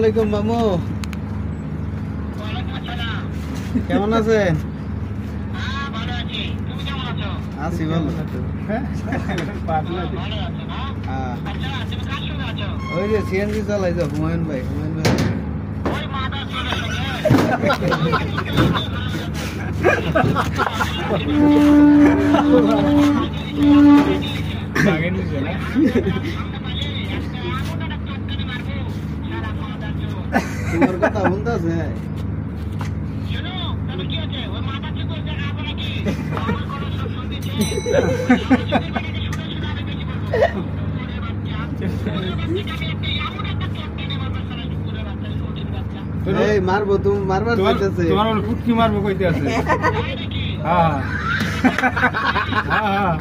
আলাইকুম মামু। কেমন আছেন? আছি ভালো। ওই যে সিএনজি চালাই তো হুমায়ুন ভাই। তোমার কথা শুনতেছে। এই মারবো, তুমি মারবার চাইতেছে। তোমার ফুটকি মারবো কইতে আছে। হ্যাঁ হ্যাঁ।